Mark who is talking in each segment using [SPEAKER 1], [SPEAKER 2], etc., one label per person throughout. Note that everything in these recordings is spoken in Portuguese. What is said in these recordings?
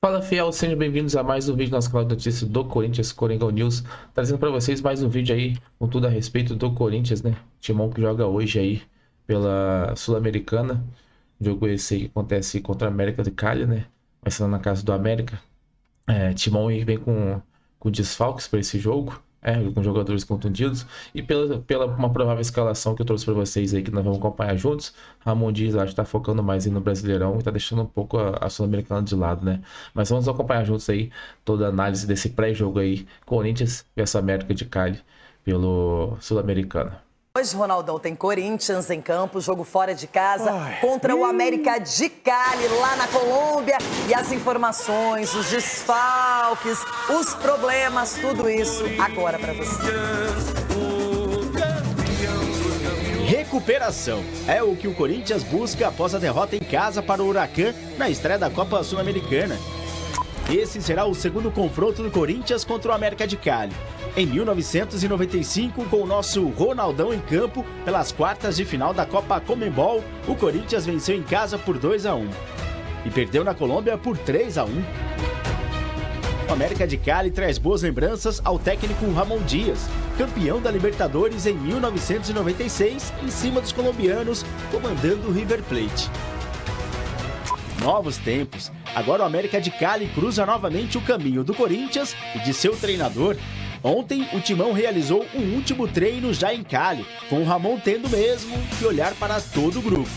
[SPEAKER 1] Fala fiel, sejam bem-vindos a mais um vídeo do nosso canal de notícias do Corinthians, Coringão News, trazendo para vocês mais um vídeo aí com tudo a respeito do Corinthians, né? Timão que joga hoje aí pela Sul-Americana, jogo esse aí que acontece contra a América de Cali, né? Vai ser na casa do América. Timão aí vem com desfalques para esse jogo, com jogadores contundidos, e pela uma provável escalação que eu trouxe para vocês aí, que nós vamos acompanhar juntos. Ramon Dias, acho que tá focando mais aí no Brasileirão e tá deixando um pouco a Sul-Americana de lado, né? Mas vamos acompanhar juntos aí toda a análise desse pré-jogo aí, Corinthians versus América de Cali pelo Sul-Americana.
[SPEAKER 2] Hoje, Ronaldão, tem Corinthians em campo, jogo fora de casa contra o América de Cali, lá na Colômbia. E as informações, os desfalques, os problemas, tudo isso agora para você.
[SPEAKER 3] Recuperação é o que o Corinthians busca após a derrota em casa para o Huracan na estreia da Copa Sul-Americana. Esse será o segundo confronto do Corinthians contra o América de Cali. Em 1995, com o nosso Ronaldão em campo, pelas quartas de final da Copa Conmebol, o Corinthians venceu em casa por 2-1 e perdeu na Colômbia por 3-1. O América de Cali traz boas lembranças ao técnico Ramon Dias, campeão da Libertadores em 1996, em cima dos colombianos, comandando o River Plate. Novos tempos. Agora o América de Cali cruza novamente o caminho do Corinthians e de seu treinador. Ontem, o Timão realizou um último treino já em Cali, com o Ramon tendo mesmo que olhar para todo o grupo.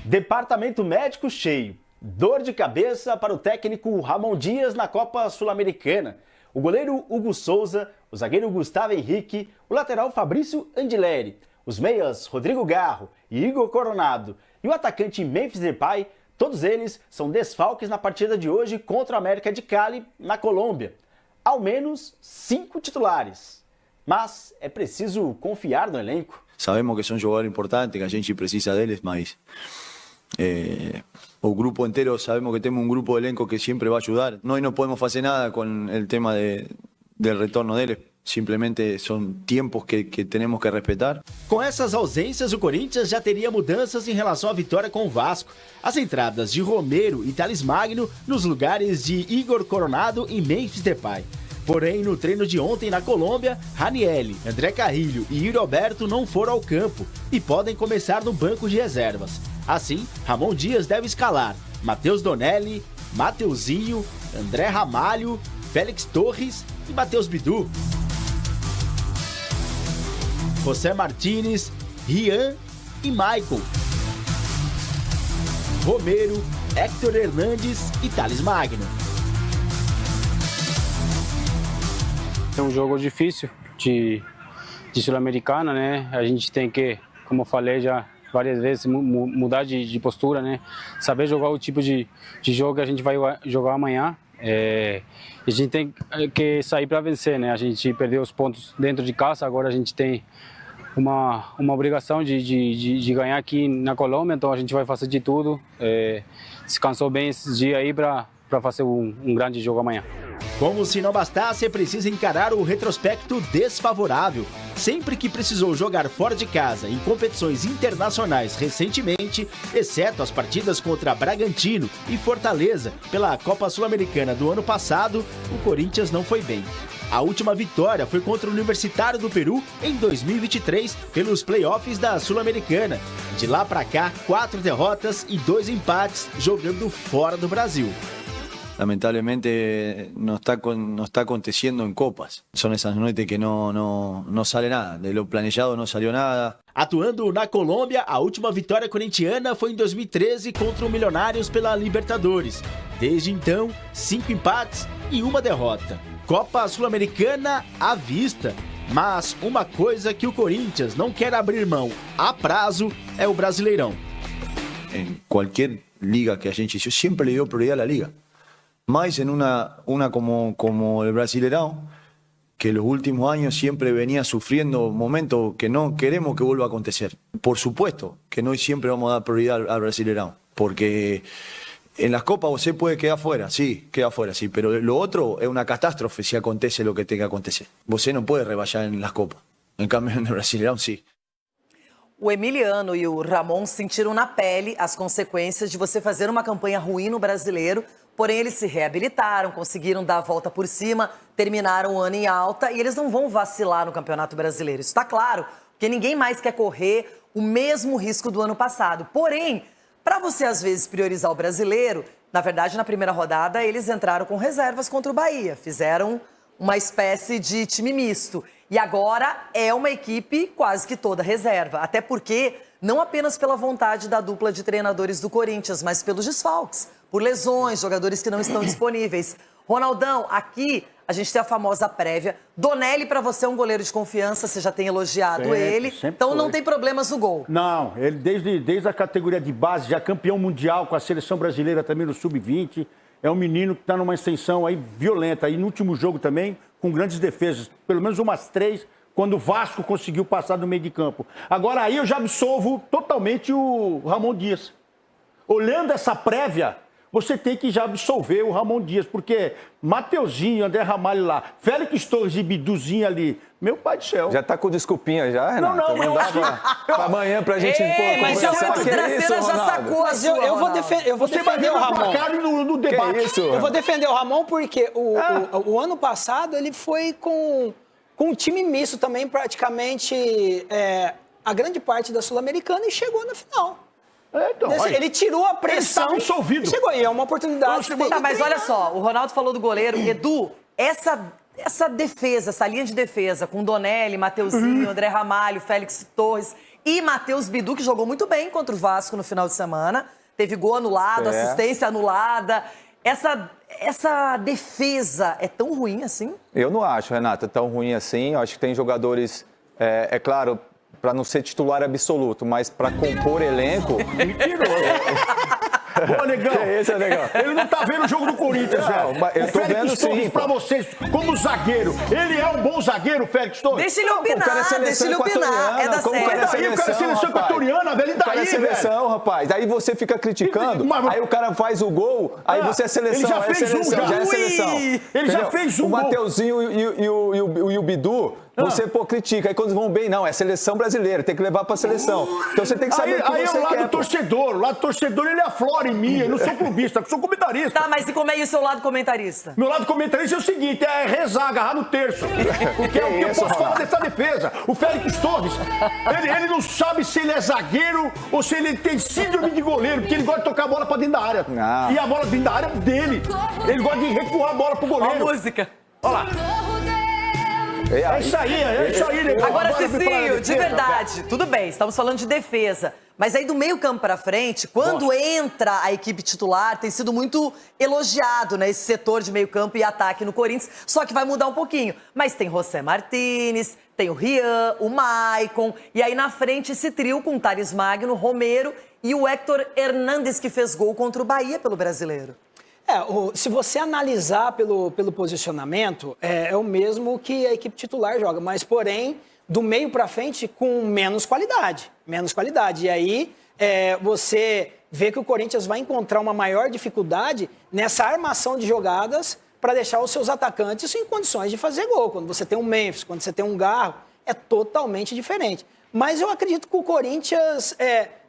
[SPEAKER 3] Departamento médico cheio. Dor de cabeça para o técnico Ramon Dias na Copa Sul-Americana. O goleiro Hugo Souza, o zagueiro Gustavo Henrique, o lateral Fabrício Andileri, os meias Rodrigo Garro e Igor Coronado e o atacante Memphis Depay, todos eles são desfalques na partida de hoje contra o América de Cali, na Colômbia. Ao menos 5 titulares. Mas é preciso confiar no elenco.
[SPEAKER 4] Sabemos que são jogadores importantes, que a gente precisa deles, mas o grupo inteiro, sabemos que temos um grupo de elenco que sempre vai ajudar. Nós não podemos fazer nada com o tema del retorno deles. Simplesmente são tempos que temos que respeitar.
[SPEAKER 3] Com essas ausências, o Corinthians já teria mudanças em relação à vitória com o Vasco. As entradas de Romero e Thales Magno nos lugares de Igor Coronado e Memphis Depay. Porém, no treino de ontem na Colômbia, Ranieri, André Carrilho e Yuri Alberto não foram ao campo e podem começar no banco de reservas. Assim, Ramon Dias deve escalar Matheus Donelli, Mateuzinho, André Ramalho, Félix Torres e Matheus Bidu. José Martínez, Rian e Maicon. Romero, Héctor Hernandes e Thales Magno.
[SPEAKER 5] É um jogo difícil de Sul-Americana, né? A gente tem que, como eu falei já várias vezes, mudar de postura, né? Saber jogar o tipo de jogo que a gente vai jogar amanhã. A gente tem que sair para vencer, né? A gente perdeu os pontos dentro de casa, agora a gente tem uma obrigação de ganhar aqui na Colômbia, então a gente vai fazer de tudo. Descansou bem esses dias aí para fazer um grande jogo amanhã.
[SPEAKER 3] Como se não bastasse, é preciso encarar o retrospecto desfavorável. Sempre que precisou jogar fora de casa em competições internacionais recentemente, exceto as partidas contra Bragantino e Fortaleza pela Copa Sul-Americana do ano passado, o Corinthians não foi bem. A última vitória foi contra o Universitário do Peru em 2023 pelos playoffs da Sul-Americana. De lá para cá, 4 derrotas e 2 empates jogando fora do Brasil.
[SPEAKER 4] Lamentablemente no está aconteciendo en copas. Son esas noites que no sale nada. De lo planejado no salió nada.
[SPEAKER 3] Atuando na Colômbia, a última vitória corintiana foi em 2013 contra o Milionários pela Libertadores. Desde então, 5 empates e 1 derrota. Copa Sul-Americana à vista. Mas uma coisa que o Corinthians não quer abrir mão a prazo é o Brasileirão.
[SPEAKER 4] En cualquier liga que a gente... Yo siempre le dio prioridad a la liga. Más en una como el Brasileirão, que los últimos años siempre venía sufriendo momentos que no queremos que vuelva a acontecer. Por supuesto que no siempre vamos a dar prioridad al Brasileirão, porque en las copas usted puede quedar fuera, sí, pero lo otro es una catástrofe si acontece lo que tenga que acontecer. Usted no puede rebaixar en las copas, en cambio en el Brasileirão sí.
[SPEAKER 2] O Emiliano e o Ramon sentiram na pele as consequências de você fazer uma campanha ruim no Brasileiro, porém eles se reabilitaram, conseguiram dar a volta por cima, terminaram o ano em alta e eles não vão vacilar no Campeonato Brasileiro. Isso está claro, porque ninguém mais quer correr o mesmo risco do ano passado. Porém, para você às vezes priorizar o brasileiro, na verdade na primeira rodada eles entraram com reservas contra o Bahia, fizeram uma espécie de time misto. E agora é uma equipe quase que toda reserva, até porque não apenas pela vontade da dupla de treinadores do Corinthians, mas pelos desfalques, por lesões, jogadores que não estão disponíveis. Ronaldão, aqui a gente tem a famosa prévia. Donelli, para você, é um goleiro de confiança, você já tem elogiado ele, então não tem problemas no gol.
[SPEAKER 6] Não, ele desde a categoria de base, já campeão mundial com a seleção brasileira também no Sub-20, é um menino que está numa extensão aí violenta. E no último jogo também, com grandes defesas, pelo menos umas 3, quando o Vasco conseguiu passar do meio de campo. Agora aí eu já absolvo totalmente o Ramon Dias. Olhando essa prévia, você tem que já absolver o Ramon Dias, porque Mateuzinho, André Ramalho lá, Félix Torres e Biduzinho ali, meu pai do céu.
[SPEAKER 7] Já tá com desculpinha já, Renato?
[SPEAKER 6] Não, eu acho
[SPEAKER 7] pra amanhã pra gente
[SPEAKER 2] mas
[SPEAKER 7] conversar.
[SPEAKER 2] o Traseira já sacou a sua,
[SPEAKER 8] eu vou
[SPEAKER 6] Você vai
[SPEAKER 8] defender
[SPEAKER 6] ver
[SPEAKER 8] o Ramon.
[SPEAKER 6] no debate.
[SPEAKER 7] Que isso?
[SPEAKER 8] Eu vou defender o Ramon porque o ano passado ele foi com um time misto também, praticamente a grande parte da Sul-Americana e chegou na final.
[SPEAKER 6] Então,
[SPEAKER 8] Ele tirou a pressão.
[SPEAKER 6] Ele estava absolvido.
[SPEAKER 8] Chegou aí, é uma oportunidade.
[SPEAKER 2] Tá, mas olha só, o Ronaldo falou do goleiro. Edu, essa defesa, essa linha de defesa com Donelli, Mateuzinho, André Ramalho, Félix Torres e Matheus Bidu, que jogou muito bem contra o Vasco no final de semana. Teve gol anulado, assistência anulada. Essa defesa é tão ruim assim?
[SPEAKER 7] Eu não acho, Renata, tão ruim assim. Eu acho que tem jogadores, é claro, para não ser titular absoluto, mas para compor elenco.
[SPEAKER 6] Ô, Negão,
[SPEAKER 7] Esse é legal.
[SPEAKER 6] ele não tá vendo o jogo do Corinthians,
[SPEAKER 7] Não, mas eu
[SPEAKER 6] O
[SPEAKER 7] tô
[SPEAKER 6] Félix
[SPEAKER 7] vendo
[SPEAKER 6] Torres,
[SPEAKER 7] sim,
[SPEAKER 6] pra
[SPEAKER 7] pô.
[SPEAKER 6] vocês, como zagueiro, ele é um bom zagueiro, Félix Torres?
[SPEAKER 2] Deixa ele
[SPEAKER 7] O cara é
[SPEAKER 2] opinar, deixa
[SPEAKER 7] seleção
[SPEAKER 2] ele opinar. É da
[SPEAKER 7] equatoriana, como o cara é
[SPEAKER 2] série.
[SPEAKER 6] Daí o cara é seleção
[SPEAKER 7] rapaz.
[SPEAKER 6] equatoriana, velho, e
[SPEAKER 7] O cara
[SPEAKER 6] daí,
[SPEAKER 7] é seleção, rapaz. Aí você fica criticando,
[SPEAKER 6] Mas-
[SPEAKER 7] aí o cara faz o gol, aí você é seleção,
[SPEAKER 6] ele já
[SPEAKER 7] aí é
[SPEAKER 6] fez um
[SPEAKER 7] seleção,
[SPEAKER 6] já.
[SPEAKER 7] já é seleção.
[SPEAKER 2] Ui!
[SPEAKER 6] Ele já
[SPEAKER 7] Entendeu?
[SPEAKER 6] fez um
[SPEAKER 7] O
[SPEAKER 6] gol.
[SPEAKER 7] Mateuzinho e o Bidu, você, critica. Aí quando eles vão bem, não, é seleção brasileira, tem que levar pra seleção. Então você tem que saber o que
[SPEAKER 6] Aí é
[SPEAKER 7] você
[SPEAKER 6] o lado
[SPEAKER 7] quer, pô.
[SPEAKER 6] torcedor. O lado torcedor, ele aflora em mim. Eu não sou clubista, eu sou comentarista.
[SPEAKER 2] Tá, mas e como é o seu lado comentarista?
[SPEAKER 6] Meu lado comentarista é o seguinte, é rezar, agarrar no terço. Porque é o que eu
[SPEAKER 7] isso,
[SPEAKER 6] posso falar
[SPEAKER 7] Ronaldo?
[SPEAKER 6] dessa defesa. O Félix Torres, ele não sabe se ele é zagueiro ou se ele tem síndrome de goleiro, porque ele gosta de tocar a bola pra dentro da área.
[SPEAKER 7] Não.
[SPEAKER 6] E a bola dentro da área é dele. Ele gosta de recuar a bola pro
[SPEAKER 2] Ó a
[SPEAKER 6] goleiro.
[SPEAKER 2] música.
[SPEAKER 6] Olha lá. É isso aí, Negão.
[SPEAKER 2] Agora,
[SPEAKER 6] me fala da
[SPEAKER 2] Cicinho, de
[SPEAKER 6] defesa.
[SPEAKER 2] verdade, tudo bem, estamos falando de defesa. Mas aí do meio campo pra frente, quando entra a equipe titular, tem sido muito elogiado, né? Esse setor de meio campo e ataque no Corinthians, só que vai mudar um pouquinho. Mas tem José Martínez, tem o Rian, o Maicon, e aí na frente esse trio com o Thales Magno, Romero e o Héctor Hernandes, que fez gol contra o Bahia pelo Brasileiro.
[SPEAKER 8] Se você analisar pelo posicionamento, é o mesmo que a equipe titular joga, mas porém, do meio para frente, com menos qualidade. Menos qualidade. E aí, você vê que o Corinthians vai encontrar uma maior dificuldade nessa armação de jogadas para deixar os seus atacantes em condições de fazer gol. Quando você tem um Memphis, quando você tem um Garro, é totalmente diferente. Mas eu acredito que o Corinthians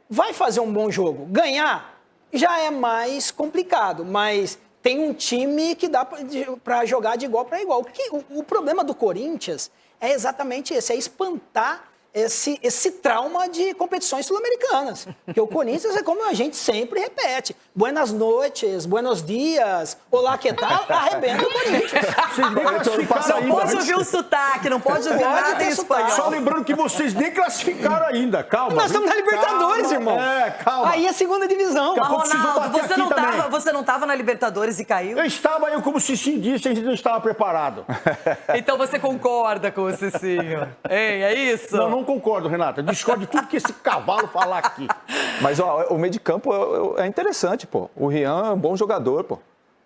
[SPEAKER 8] vai fazer um bom jogo. Ganhar já é mais complicado, mas tem um time que dá para jogar de igual para igual. O problema do Corinthians é exatamente esse, é espantar esse trauma de competições sul-americanas. Porque o Corinthians é como a gente sempre repete. Buenas noites, buenos dias, olá, que tal? Arrebenta o Corinthians.
[SPEAKER 6] Vocês nem classificaram
[SPEAKER 2] Não pode
[SPEAKER 6] ainda.
[SPEAKER 2] ouvir o sotaque, não pode ouvir
[SPEAKER 8] Pode
[SPEAKER 2] nada
[SPEAKER 8] ter
[SPEAKER 2] em espanhol.
[SPEAKER 6] Só lembrando que vocês nem classificaram ainda. Calma.
[SPEAKER 8] Nós estamos na Libertadores,
[SPEAKER 6] Calma.
[SPEAKER 8] irmão.
[SPEAKER 6] Calma.
[SPEAKER 8] Aí é segunda divisão.
[SPEAKER 6] Daqui a
[SPEAKER 2] Mas,
[SPEAKER 6] pouco vocês vão
[SPEAKER 2] Ronaldo,
[SPEAKER 6] bater aqui
[SPEAKER 2] você não tava na Libertadores e caiu?
[SPEAKER 6] Eu estava, como o Cicinho disse, a gente não estava preparado.
[SPEAKER 2] Então você concorda com o Cicinho? Ei, é isso?
[SPEAKER 6] Não concordo, Renata. Discordo de tudo que esse cavalo falar aqui.
[SPEAKER 7] Mas ó, o meio de campo é interessante, pô. O Rian é um bom jogador, pô.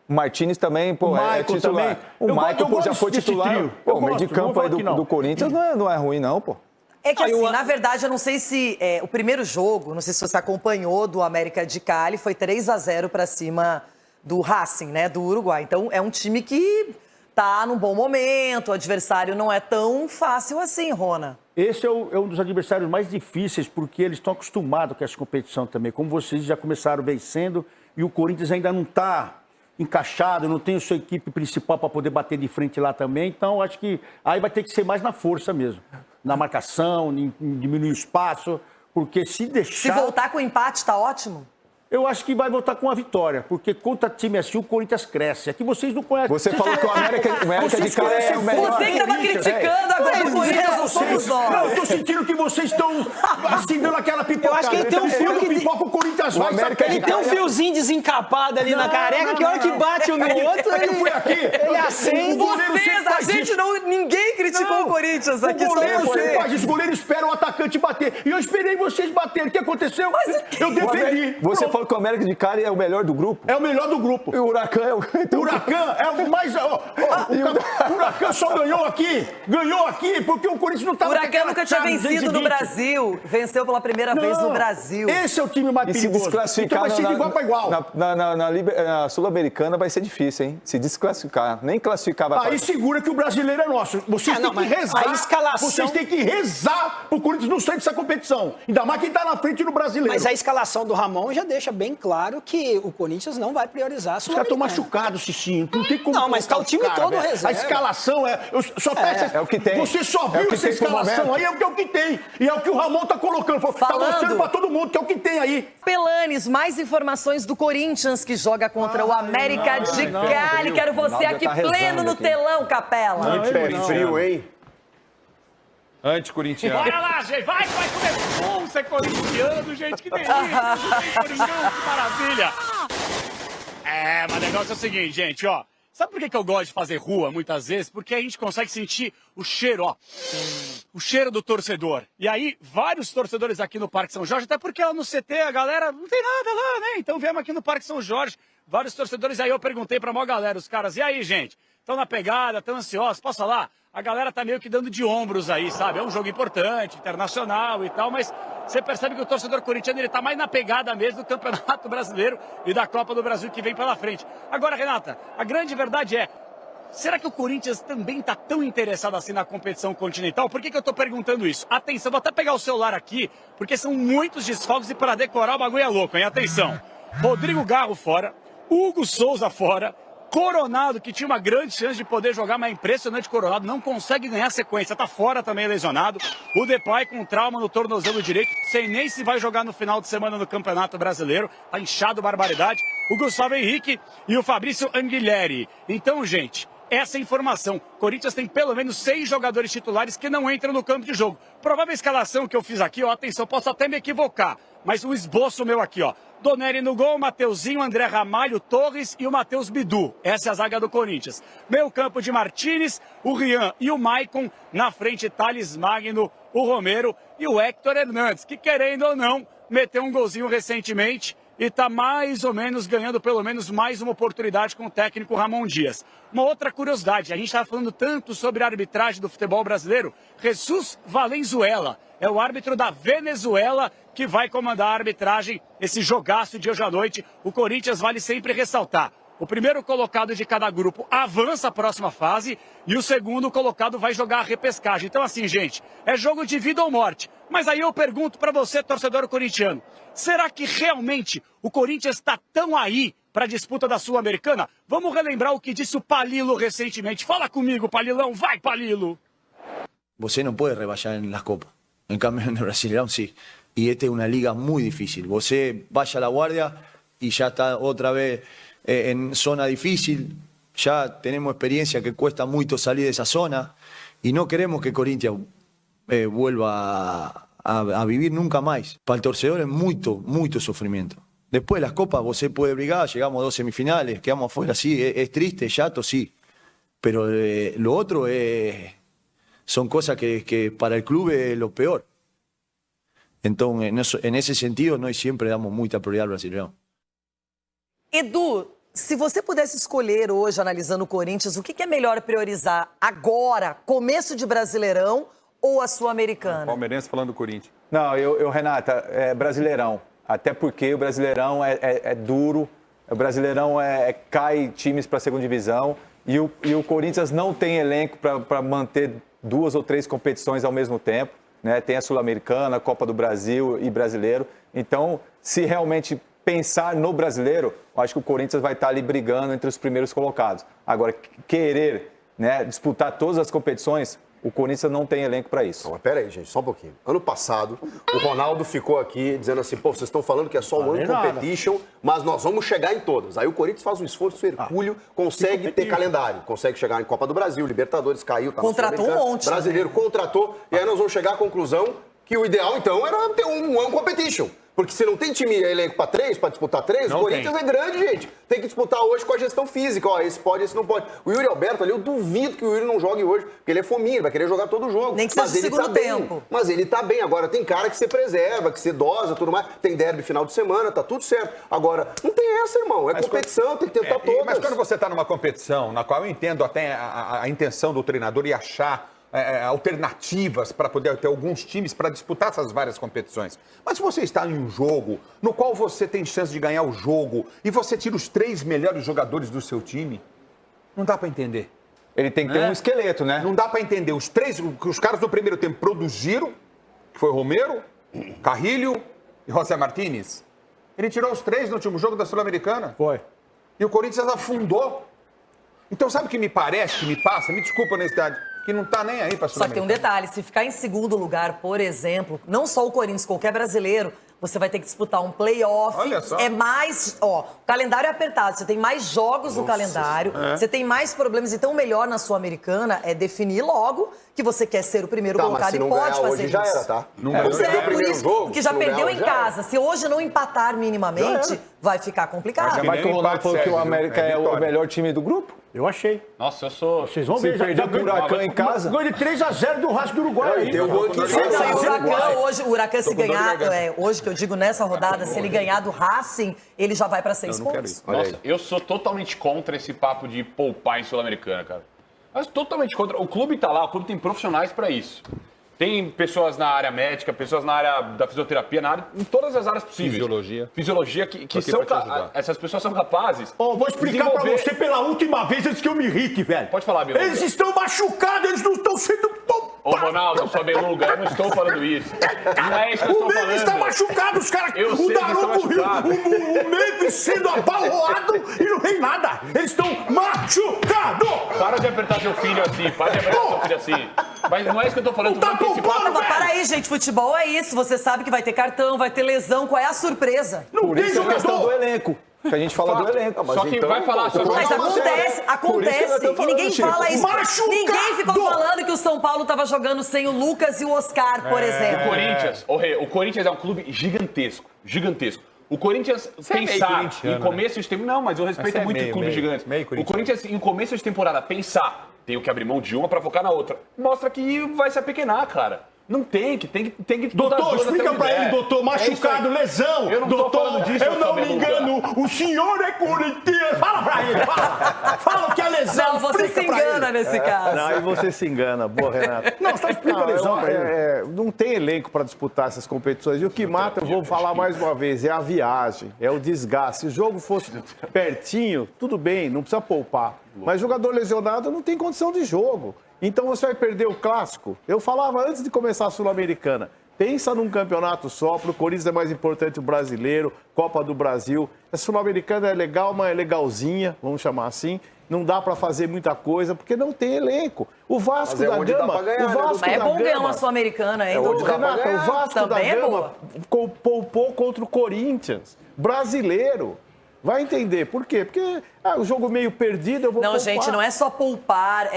[SPEAKER 7] O Martínez também, pô,
[SPEAKER 6] O
[SPEAKER 7] é
[SPEAKER 6] Maicon
[SPEAKER 7] titular.
[SPEAKER 6] também.
[SPEAKER 7] O
[SPEAKER 6] Eu
[SPEAKER 7] Maicon,
[SPEAKER 6] gosto
[SPEAKER 7] já foi
[SPEAKER 6] desse
[SPEAKER 7] titular.
[SPEAKER 6] trio.
[SPEAKER 7] Pô,
[SPEAKER 6] Eu
[SPEAKER 7] o meio de
[SPEAKER 6] gosto, não vou
[SPEAKER 7] campo aí
[SPEAKER 6] falar que não.
[SPEAKER 7] do Corinthians não é ruim, não, pô.
[SPEAKER 2] É que assim, na verdade, eu não sei se o primeiro jogo, não sei se você acompanhou, do América de Cali, foi 3-0 para cima do Racing, né, do Uruguai. Então, é um time que tá num bom momento, o adversário não é tão fácil assim, Rona.
[SPEAKER 6] Esse é um dos adversários mais difíceis, porque eles estão acostumados com essa competição também. Como vocês já começaram vencendo, e o Corinthians ainda não está encaixado, não tem a sua equipe principal para poder bater de frente lá também. Então, acho que aí vai ter que ser mais na força mesmo. Na marcação, em diminuir o espaço, porque se deixar...
[SPEAKER 2] Se voltar com o empate, tá ótimo?
[SPEAKER 6] Eu acho que vai voltar com a vitória, porque contra time assim o Corinthians cresce. Aqui vocês não conhecem.
[SPEAKER 7] Você falou que o América de Cali é o melhor.
[SPEAKER 2] Você que estava criticando agora o Corinthians, não somos nós.
[SPEAKER 6] Não, eu tô sentindo que vocês estão assim dando aquela pipoca.
[SPEAKER 8] Eu acho que ele tem um fio que...
[SPEAKER 6] pipoca o Corinthians vai.
[SPEAKER 8] Ele tem um fiozinho desencapado ali na careca, que a hora que bate um no outro,
[SPEAKER 6] Eu fui aqui.
[SPEAKER 8] ele acende.
[SPEAKER 2] Ninguém criticou o Corinthians aqui.
[SPEAKER 6] O goleiro
[SPEAKER 2] só
[SPEAKER 6] sempre
[SPEAKER 2] você.
[SPEAKER 6] faz isso. O goleiro espera o atacante bater. E eu esperei vocês baterem. O que aconteceu? Eu defendi.
[SPEAKER 7] Você falou que o América de Cali é o melhor do grupo?
[SPEAKER 6] É o melhor do grupo.
[SPEAKER 7] E o Huracan é o...
[SPEAKER 6] O Huracan é o mais... O Huracan só ganhou aqui porque o Corinthians não
[SPEAKER 2] O
[SPEAKER 6] estava...
[SPEAKER 2] Huracan nunca tinha vencido no Brasil. Venceu pela primeira vez no Brasil.
[SPEAKER 6] Esse é o time mais
[SPEAKER 7] E se
[SPEAKER 6] perigoso.
[SPEAKER 7] desclassificar
[SPEAKER 6] Então vai ser de igual para igual.
[SPEAKER 7] na Sul-Americana vai ser difícil, hein? Se desclassificar. Nem classificar vai
[SPEAKER 6] Aí segura que o brasileiro é nosso. Vocês têm que rezar.
[SPEAKER 8] a escalação...
[SPEAKER 6] Vocês têm que rezar pro Corinthians não sair dessa competição. Ainda mais quem tá na frente no brasileiro.
[SPEAKER 8] Mas a escalação do Ramon já deixa bem claro que o Corinthians não vai priorizar a
[SPEAKER 6] Os caras estão
[SPEAKER 8] Sul-Americana.
[SPEAKER 6] machucados, Cicinho. Não tem como.
[SPEAKER 8] Não, mas tá o time todo
[SPEAKER 6] velho.
[SPEAKER 8] reserva.
[SPEAKER 6] A escalação
[SPEAKER 7] É o que tem.
[SPEAKER 6] Você só viu
[SPEAKER 7] É o que
[SPEAKER 6] essa
[SPEAKER 7] tem pro
[SPEAKER 6] escalação
[SPEAKER 7] momento.
[SPEAKER 6] aí, é o que tem. E é o que o Ramon tá colocando. Tá
[SPEAKER 2] Falando.
[SPEAKER 6] mostrando pra todo mundo que é o que tem aí.
[SPEAKER 2] Pelanes, mais informações do Corinthians que joga contra o América de Cali. Quero você
[SPEAKER 7] Ronaldo
[SPEAKER 2] aqui
[SPEAKER 7] já tá rezando
[SPEAKER 2] pleno no
[SPEAKER 7] aqui.
[SPEAKER 2] telão, Capela.
[SPEAKER 9] Pé frio, hein?
[SPEAKER 10] Anticorintiano.
[SPEAKER 11] Bora lá, gente. Vai comer. Bom ser corintiano, gente. Que delícia. Coringão, que maravilha. Mas o negócio é o seguinte, gente, ó. Sabe por que eu gosto de fazer rua, muitas vezes? Porque a gente consegue sentir o cheiro, ó. O cheiro do torcedor. E aí, vários torcedores aqui no Parque São Jorge, até porque lá no CT a galera não tem nada lá, né? Então viemos aqui no Parque São Jorge, vários torcedores. Aí eu perguntei pra maior galera, os caras, e aí, gente? Estão na pegada, estão ansiosos, posso falar? A galera tá meio que dando de ombros aí, sabe? É um jogo importante, internacional e tal, mas você percebe que o torcedor corintiano ele tá mais na pegada mesmo do Campeonato Brasileiro e da Copa do Brasil que vem pela frente. Agora, Renata, a grande verdade é, será que o Corinthians também tá tão interessado assim na competição continental? Por que eu tô perguntando isso? Atenção, vou até pegar o celular aqui, porque são muitos desfalques e para decorar o bagulho é louco, hein? Atenção, Rodrigo Garro fora, Hugo Souza fora, Coronado, que tinha uma grande chance de poder jogar, mas é impressionante, Coronado não consegue ganhar sequência, tá fora também lesionado. O Depay com trauma no tornozelo direito, sem nem se vai jogar no final de semana no Campeonato Brasileiro, tá inchado, barbaridade. O Gustavo Henrique e o Fabrício Anguilheri. Então, gente, essa informação, Corinthians tem pelo menos 6 jogadores titulares que não entram no campo de jogo. Provável escalação que eu fiz aqui, ó, atenção, posso até me equivocar, mas o esboço meu aqui, ó. Doneri no gol, Mateuzinho, André Ramalho, Torres e o Matheus Bidu. Essa é a zaga do Corinthians. Meio campo de Martínez, o Rian e o Maicon. Na frente, Thales Magno, o Romero e o Héctor Hernandes, que querendo ou não, meteu um golzinho recentemente e tá mais ou menos ganhando pelo menos mais uma oportunidade com o técnico Ramon Dias. Uma outra curiosidade, a gente estava falando tanto sobre a arbitragem do futebol brasileiro. Jesus Valenzuela é o árbitro da Venezuela que vai comandar a arbitragem, esse jogaço de hoje à noite. O Corinthians vale sempre ressaltar. O primeiro colocado de cada grupo avança a próxima fase e o segundo colocado vai jogar a repescagem. Então assim, gente, é jogo de vida ou morte. Mas aí eu pergunto para você, torcedor corintiano, será que realmente o Corinthians está tão aí para a disputa da Sul-Americana? Vamos relembrar o que disse o Palilo recentemente. Fala comigo, Palilão, vai, Palilo!
[SPEAKER 4] Você no puede rebaixar en las copas. En cambio, en el Brasileirão sí. Y esta es una liga muy difícil. Você vaya a la guardia y ya está otra vez en zona difícil. Ya tenemos experiencia que cuesta mucho salir de esa zona. Y no queremos que Corinthians vuelva a vivir nunca más. Para el torcedor es mucho sufrimiento. Después de las copas, você puede brigar, llegamos a 2 semifinales, quedamos afuera, sí. Es triste, chato, sí. Pero lo otro son cosas que para el club es lo peor. Entonces, en ese sentido, nós siempre damos muita prioridade ao Brasileirão.
[SPEAKER 2] Edu, se você pudesse escolher hoje, analisando o Corinthians, o que é melhor priorizar agora, começo de Brasileirão ou a Sul-Americana?
[SPEAKER 9] Palmeirense falando do Corinthians.
[SPEAKER 7] Não, Renata, é Brasileirão. Até porque o Brasileirão é duro, o Brasileirão cai times para a segunda divisão e o Corinthians não tem elenco para manter 2 ou 3 competições ao mesmo tempo. Né? Tem a Sul-Americana, a Copa do Brasil e Brasileiro. Então, se realmente pensar no brasileiro, eu acho que o Corinthians vai estar ali brigando entre os primeiros colocados. Agora, querer, né, disputar todas as competições, o Corinthians não tem elenco para isso.
[SPEAKER 9] Não, mas pera aí, gente, só um pouquinho. Ano passado, o Ronaldo ficou aqui dizendo assim, pô, vocês estão falando que é só one competition, mas nós vamos chegar em todas. Aí o Corinthians faz um esforço hercúleo, consegue ter calendário, consegue chegar em Copa do Brasil, Libertadores caiu, tá
[SPEAKER 2] Contratou um monte.
[SPEAKER 9] Brasileiro contratou, e aí nós vamos chegar à conclusão que o ideal, então, era ter um one competition. Porque se não tem time elenco para 3, para disputar 3, o Corinthians é grande, gente. Tem que disputar hoje com a gestão física. Ó, esse pode, esse não pode. O Yuri Alberto ali, eu duvido que o Yuri não jogue hoje, porque ele é fominha, ele vai querer jogar todo o jogo.
[SPEAKER 2] Nem que seja
[SPEAKER 9] mas ele
[SPEAKER 2] segundo
[SPEAKER 9] tá
[SPEAKER 2] tempo.
[SPEAKER 9] Bem. Mas ele tá bem. Agora, tem cara que você preserva, que você dosa, tudo mais. Tem derby final de semana, tá tudo certo. Agora, não tem essa, irmão. É competição, tem que tentar todas.
[SPEAKER 10] Mas quando você está numa competição, na qual eu entendo até a intenção do treinador e achar alternativas para poder ter alguns times para disputar essas várias competições. Mas se você está em um jogo no qual você tem chance de ganhar o jogo e você tira os 3 melhores jogadores do seu time, não dá para entender.
[SPEAKER 7] Ele tem que ter um esqueleto, né?
[SPEAKER 10] Não dá para entender. Os caras do primeiro tempo produziram, que foi Romero, Carrilho e José Martínez. Ele tirou os 3 no último jogo da Sul-Americana.
[SPEAKER 6] Foi.
[SPEAKER 10] E o Corinthians afundou. Então sabe o que me parece, que me passa? Me desculpa a honestidade. Que não tá nem aí para
[SPEAKER 2] Só que tem um detalhe, se ficar em segundo lugar, por exemplo, não só o Corinthians, qualquer brasileiro, você vai ter que disputar um playoff.
[SPEAKER 10] Olha só.
[SPEAKER 2] É mais, o calendário é apertado, você tem mais jogos no calendário, você tem mais problemas. Então, o melhor na Sul-Americana é definir logo que você quer ser o primeiro colocado e pode fazer
[SPEAKER 9] hoje
[SPEAKER 2] isso.
[SPEAKER 9] já era, tá?
[SPEAKER 2] Pois é, por isso, porque já perdeu em casa. Se hoje não empatar minimamente, vai ficar complicado.
[SPEAKER 7] Vai que o Ronaldo falou que o América é o melhor time do grupo?
[SPEAKER 6] Eu achei.
[SPEAKER 5] Nossa, eu sou...
[SPEAKER 6] Vocês vão
[SPEAKER 7] Se
[SPEAKER 6] ver.
[SPEAKER 7] perder pro Huracan em casa...
[SPEAKER 6] Ganhou de 3-0 do Racing do Uruguai. Aí.
[SPEAKER 9] Tem o gol aqui.
[SPEAKER 2] Então, o Huracan hoje, o Huracan se ganhar, hoje que eu digo nessa rodada, se ele ganhar do Racing, ele já vai para 6 pontos.
[SPEAKER 11] Nossa, eu sou totalmente contra esse papo de poupar em Sul-Americana, cara. Mas totalmente contra. O clube tá lá, o clube tem profissionais para isso. Tem pessoas na área médica, pessoas na área da fisioterapia, em todas as áreas possíveis. Fisiologia que são... Essas pessoas são capazes...
[SPEAKER 6] Vou explicar pra você pela última vez antes que eu me irrite, velho.
[SPEAKER 11] Pode falar, meu.
[SPEAKER 6] Eles estão machucados, eles não estão sendo poupados.
[SPEAKER 11] Ô, Ronaldo, sua beluga, eu não estou falando isso. Não é isso que eu estou falando.
[SPEAKER 6] O Memphis está machucado, os caras...
[SPEAKER 11] Eu sei
[SPEAKER 6] O
[SPEAKER 11] que estão
[SPEAKER 6] Daronco Rio,
[SPEAKER 11] machucados.
[SPEAKER 6] o Memphis sendo abalroado e não tem nada. Eles estão machucados.
[SPEAKER 11] Para de apertar seu filho assim, para de apertar seu filho assim. Mas não é isso que eu tô falando.
[SPEAKER 6] Não tá poupando,
[SPEAKER 2] Mas para aí, gente, futebol é isso. Você sabe que vai ter cartão, vai ter lesão. Qual é a surpresa?
[SPEAKER 6] Não tem
[SPEAKER 7] Isso é questão do
[SPEAKER 6] jogador.
[SPEAKER 7] elenco. Que a gente fala do elenco.
[SPEAKER 11] Só que vai falar sobre
[SPEAKER 2] Mas acontece. E ninguém fala isso.
[SPEAKER 6] Machucado.
[SPEAKER 2] Ninguém ficou falando que o São Paulo estava jogando sem o Lucas e o Oscar, por exemplo.
[SPEAKER 11] O Corinthians é um clube gigantesco. O Corinthians pensar em começo de temporada... Não, mas eu respeito muito o clube gigante. O Corinthians, em começo de temporada, pensar, tenho que abrir mão de uma para focar na outra, mostra que vai se apequenar, cara. Não tem que
[SPEAKER 6] Doutor, explica pra ele, doutor, machucado, lesão.
[SPEAKER 11] Eu não tô falando disso,
[SPEAKER 6] eu não
[SPEAKER 11] seu
[SPEAKER 6] me
[SPEAKER 11] beluga.
[SPEAKER 6] engano, o senhor é corintiano. Fala pra ele, fala. Fala o que é lesão,
[SPEAKER 2] Não, você se
[SPEAKER 6] explica pra
[SPEAKER 2] engana
[SPEAKER 6] ele.
[SPEAKER 2] nesse caso.
[SPEAKER 12] Não, aí você se engana, boa, Renato.
[SPEAKER 6] Não, só explica a lesão pra ele.
[SPEAKER 12] Não tem elenco para disputar essas competições. E o que mata, eu vou falar mais uma vez, é a viagem, é o desgaste. Se o jogo fosse pertinho, tudo bem, não precisa poupar. Mas jogador lesionado não tem condição de jogo. Então você vai perder o clássico. Eu falava antes de começar a Sul-Americana, pensa num campeonato só, pro Corinthians é mais importante o brasileiro, Copa do Brasil. A Sul-Americana é legal, mas é legalzinha, vamos chamar assim. Não dá para fazer muita coisa, porque não tem elenco. O Vasco da Gama...
[SPEAKER 2] Mas é bom ganhar uma Sul-Americana, hein?
[SPEAKER 12] Renato, o Vasco
[SPEAKER 2] Também
[SPEAKER 12] da
[SPEAKER 2] é
[SPEAKER 12] Gama poupou contra o Corinthians. Brasileiro. Vai entender. Por quê? Porque o jogo meio perdido, eu vou
[SPEAKER 2] Não,
[SPEAKER 12] poupar.
[SPEAKER 2] gente, não é só poupar,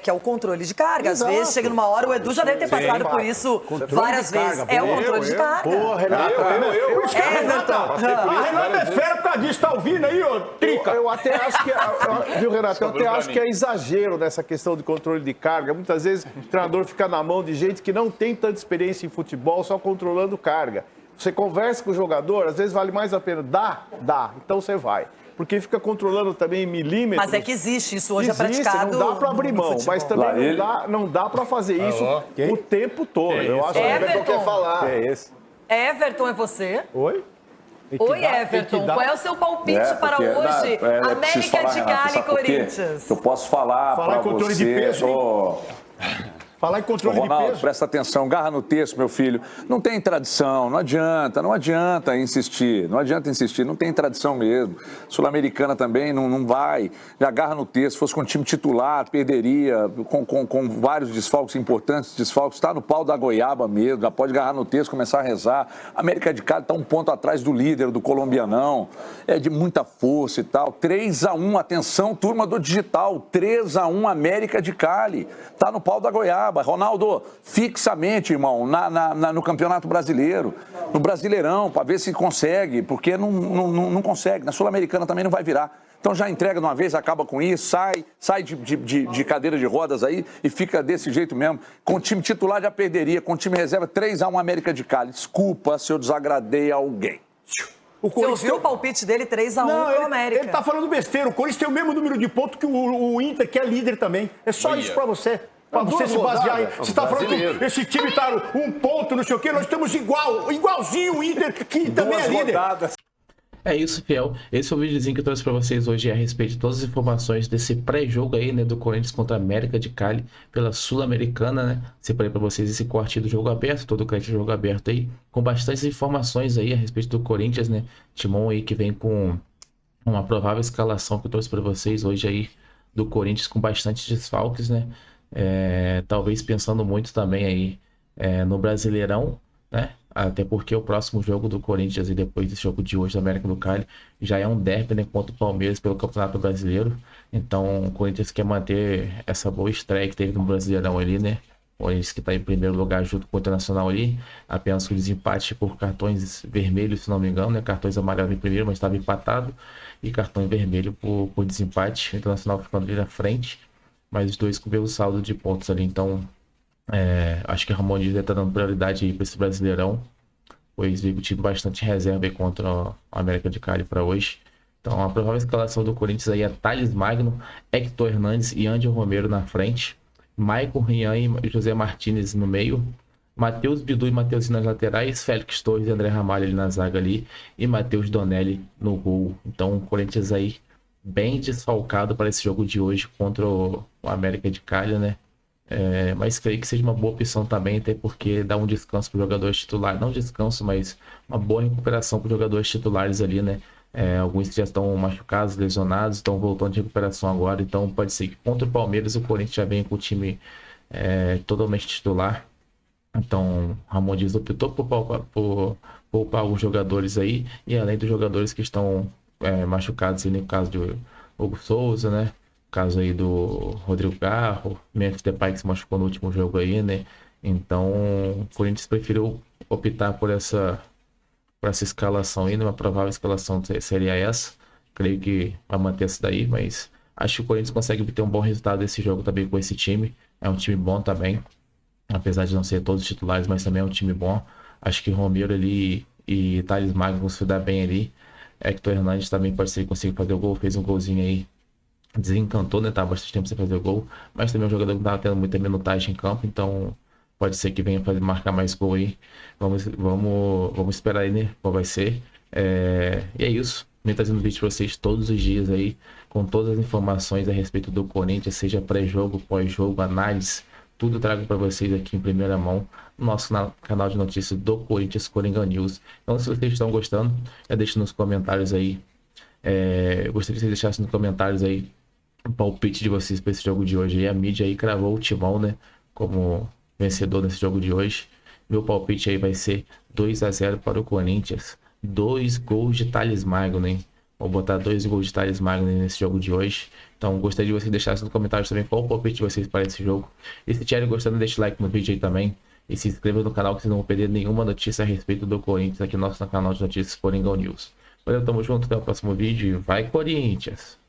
[SPEAKER 2] que é o controle de carga.
[SPEAKER 12] Exato.
[SPEAKER 2] Às vezes chega numa hora, o Edu já deve ter passado por isso várias vezes. É o controle de carga.
[SPEAKER 6] Porra, Renato.
[SPEAKER 2] Everton.
[SPEAKER 6] A Renato é fera por causa disso. Tá ouvindo aí, ô Trica?
[SPEAKER 12] Eu até acho que... Viu, Renato? Eu até acho que é exagero nessa questão de controle de carga. Muitas vezes o treinador fica na mão de gente que não tem tanta experiência em futebol, só controlando carga. Você conversa com o jogador, às vezes vale mais a pena. Dá. Então você vai. Porque fica controlando também em milímetros.
[SPEAKER 2] Mas é que existe, isso hoje é praticado.
[SPEAKER 12] Não dá para abrir mão, mas também não dá para fazer isso o tempo todo. Eu acho que
[SPEAKER 2] Everton
[SPEAKER 9] quer falar.
[SPEAKER 12] é esse.
[SPEAKER 2] Everton, é você?
[SPEAKER 12] Oi?
[SPEAKER 2] Oi, Everton. Qual é o seu palpite para hoje? América de Cali e Corinthians.
[SPEAKER 13] Eu posso falar para
[SPEAKER 6] controle de
[SPEAKER 13] você...
[SPEAKER 6] peso, Falar em controle de
[SPEAKER 13] Ronaldo,
[SPEAKER 6] peso.
[SPEAKER 13] presta atenção, garra no texto, meu filho. Não tem tradição, não adianta insistir, não tem tradição mesmo. Sul-Americana também não vai, já garra no texto. Se fosse com o time titular, perderia, com vários desfalques importantes, está no pau da goiaba mesmo, já pode garrar no texto, começar a rezar. A América de Cali está um ponto atrás do líder, do colombianão, é de muita força e tal. 3-1, atenção, turma do digital, 3-1 América de Cali, está no pau da goiaba. Ronaldo, fixamente, irmão, no Campeonato Brasileiro, no Brasileirão, para ver se consegue, porque não consegue. Na Sul-Americana também não vai virar. Então já entrega de uma vez, acaba com isso, sai de cadeira de rodas aí e fica desse jeito mesmo. Com o time titular já perderia, com o time reserva 3-1 América de Cali. Desculpa se eu desagradei alguém.
[SPEAKER 2] Você ouviu o palpite dele 3-1 pro América?
[SPEAKER 6] Ele tá falando besteira. O Corinthians tem o mesmo número de pontos que o Inter, que é líder também. É só isso pra você. Pra você se basear aí. Você tá falando que esse time tá 1 ponto, não sei o quê. Nós estamos igualzinho o Inter, que também é líder.
[SPEAKER 1] É isso, fiel. Esse foi o videozinho que eu trouxe pra vocês hoje a respeito de todas as informações desse pré-jogo aí, né, do Corinthians contra a América de Cali pela Sul-Americana, né? Separei pra vocês esse corte do jogo aberto, todo o crédito do jogo aberto aí, com bastantes informações aí a respeito do Corinthians, né? Timão aí que vem com uma provável escalação que eu trouxe pra vocês hoje aí do Corinthians com bastantes desfalques, né? Talvez pensando muito também aí no Brasileirão, né? Até porque o próximo jogo do Corinthians e depois desse jogo de hoje da América do Cali já é um derby, né, contra o Palmeiras pelo Campeonato Brasileiro. Então o Corinthians quer manter essa boa estreia que teve no Brasileirão ali, né? O Corinthians que está em primeiro lugar junto com o Internacional ali, apenas com desempate por cartões vermelhos, se não me engano, né? Cartões amarelos em primeiro, mas estava empatado, e cartão vermelho por desempate. O Internacional ficando ali na frente, mas os dois com o mesmo saldo de pontos ali. Então acho que o Ramon Dias está dando prioridade aí para esse Brasileirão, pois veio o time bastante reserva aí contra o América de Cali para hoje. Então a provável escalação do Corinthians aí é Thales Magno, Hector Hernandes e Ângelo Romero na frente, Maicon Rian e José Martínez no meio, Matheus Bidu e Mateuzinho nas laterais, Félix Torres e André Ramalho ali na zaga ali, e Matheus Donelli no gol. Então o Corinthians aí bem desfalcado para esse jogo de hoje contra o América de Cali, né? Mas creio que seja uma boa opção também, até porque dá um descanso para os jogadores titulares, não descanso, mas uma boa recuperação para os jogadores titulares ali, né? Alguns já estão machucados, lesionados, estão voltando de recuperação agora, então pode ser que contra o Palmeiras o Corinthians já venha com o time totalmente titular. Então Ramon Dias optou por poupar alguns jogadores aí, e além dos jogadores que estão machucados, no caso de Hugo Souza, né? Caso aí do Rodrigo Garro, Memphis Depay que se machucou no último jogo aí, né? Então o Corinthians preferiu optar por essa escalação aí, uma provável escalação seria essa. Creio que vai manter essa daí, mas acho que o Corinthians consegue obter um bom resultado desse jogo também com esse time. É um time bom também, apesar de não ser todos os titulares, mas também é um time bom. Acho que Romero ali e Thales Magno vão se dar bem ali. Hector Hernandes também pode ser que consiga fazer o gol, fez um golzinho aí. Desencantou, né? Tava bastante tempo sem fazer o gol, mas também é um jogador que não tava tendo muita minutagem em campo, então pode ser que venha marcar mais gol aí. Vamos esperar aí, né? Qual vai ser. E é isso. Vem trazendo vídeo pra vocês todos os dias aí, com todas as informações a respeito do Corinthians, seja pré-jogo, pós-jogo, análise, tudo eu trago para vocês aqui em primeira mão no nosso canal de notícias do Corinthians, Coringão News. Então, se vocês estão gostando, já deixa nos comentários aí. Eu gostaria que vocês deixassem nos comentários aí o palpite de vocês para esse jogo de hoje. E a mídia aí cravou o Timão, né, como vencedor nesse jogo de hoje. Meu palpite aí vai ser 2-0 para o Corinthians. 2 gols de Thales Magno, né? Vou botar 2 gols de Thales Magno nesse jogo de hoje. Então gostaria de vocês deixassem nos comentários também qual o palpite de vocês para esse jogo. E se estiverem gostando, deixa o like no vídeo aí também. E se inscreva no canal que vocês não vão perder nenhuma notícia a respeito do Corinthians aqui no nosso canal de notícias Coringão News. Valeu, tamo junto, até o próximo vídeo e vai Corinthians!